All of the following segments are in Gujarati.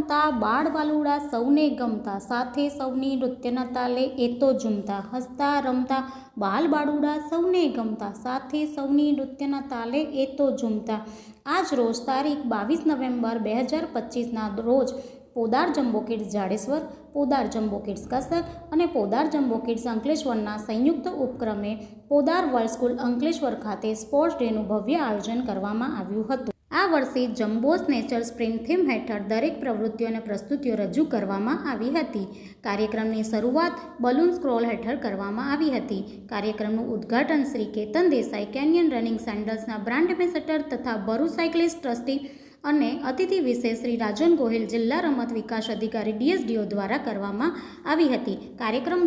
રમતા બાળ બાલુડા સૌને ગમતા, સાથે સૌની નૃત્યના તાલે એ તો ઝૂમતા. હસતા રમતા બાલ બાળુડા સૌને ગમતા, સાથે સૌની નૃત્યના તાલે એ તો ઝૂમતા. આજ રોજ તારીખ 22 નવેમ્બર 2025ના રોજ Podar jumbo kids Jadeshwar, Podar jumbo kids Kasak અને પોદાર જમ્બો કિડ્સ અંકલેશ્વરના સંયુક્ત ઉપક્રમે પોદાર વર્લ્ડ સ્કૂલ અંકલેશ્વર ખાતે સ્પોર્ટ્સ ડેનું ભવ્ય આયોજન કરવામાં આવ્યું હતું. આ વર્ષે જમ્બોસ નેચર સ્પ્રિંગ થીમ હેઠળ દરેક પ્રવૃત્તિઓ અને પ્રસ્તુતિઓ રજૂ કરવામાં આવી હતી. કાર્યક્રમની શરૂઆત બલૂન સ્ક્રોલ હેઠળ કરવામાં આવી હતી. કાર્યક્રમનું ઉદ્ઘાટન શ્રી કેતન દેસાઈ, કેનિયન રનિંગ સેન્ડલ્સના બ્રાન્ડ એમ્બેસેડર તથા ભરૂચ સાયકલિસ્ટ ટ્રસ્ટી અને અતિથિ વિશેષ શ્રી રાજન ગોહિલ, જિલ્લા રમત વિકાસ અધિકારી DSDO દ્વારા કરવામાં આવી હતી. કાર્યક્રમ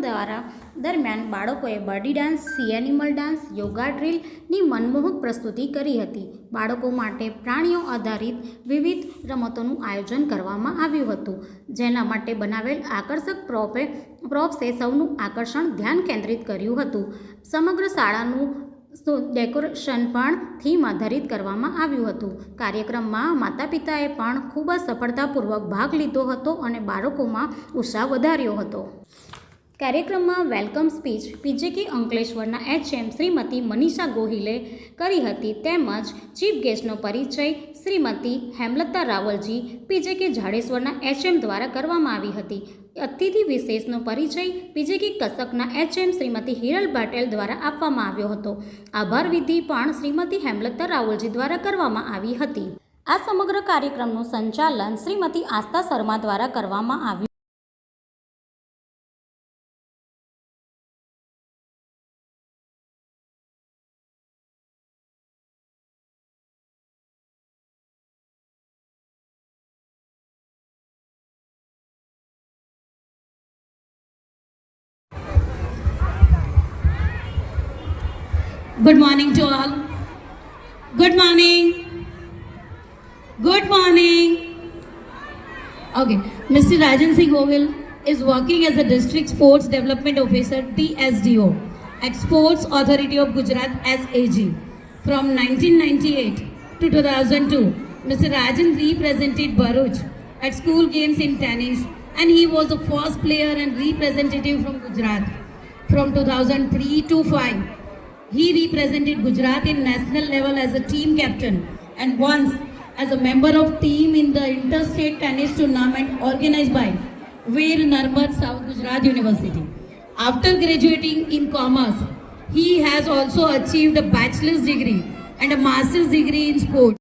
દરમિયાન બાળકોએ birdie dance, sea animal dance, yoga ડ્રીલની મનમોહક પ્રસ્તુતિ કરી હતી. બાળકો માટે પ્રાણીઓ આધારિત વિવિધ રમતોનું આયોજન કરવામાં આવ્યું હતું, જેના માટે બનાવેલ આકર્ષક પ્રોપ્સે સૌનું આકર્ષણ ધ્યાન કેન્દ્રિત કર્યું હતું. સમગ્ર શાળાનું ડેકોરેશન પણ થીમ આધારિત કરવામાં આવ્યું હતું. કાર્યક્રમમાં માતા પિતાએ પણ ખૂબ જ સફળતાપૂર્વક ભાગ લીધો હતો અને બાળકોમાં ઉત્સાહ વધાર્યો હતો. કાર્યક્રમમાં વેલકમ સ્પીચ PJK અંકલેશ્વરના HM શ્રીમતી મનીષા ગોહિલે કરી હતી, તેમજ ચીફ ગેસ્ટનો પરિચય શ્રીમતી હેમલતા રાવલજી PJK જાડેશ્વરના HM દ્વારા કરવામાં આવી હતી. અતિથિ વિશેષનો પરિચય PJK કસકના HM શ્રીમતી હિરલ પટેલ દ્વારા આપવામાં આવ્યો હતો. આભાર વિધિ પણ શ્રીમતી હેમલતા રાવલજી દ્વારા કરવામાં આવી હતી. આ સમગ્ર કાર્યક્રમનું સંચાલન શ્રીમતી આસ્થા શર્મા દ્વારા કરવામાં આવ્યું. Good morning to all. Good morning. Good morning. Okay, Mr. Rajan Singh Gohil is working as a District Sports Development Officer DSDO at Sports Authority of Gujarat SAG. From 1998 to 2002, Mr. Rajan represented Bharuch at school games in tennis, and he was the first player and representative from Gujarat. From 2003 to 5, he represented Gujarat in national level as a team captain and once as a member of team in the interstate tennis tournament organized by Veer Narmad South Gujarat University. After graduating in commerce, he has also achieved a bachelor's degree and a master's degree in sport.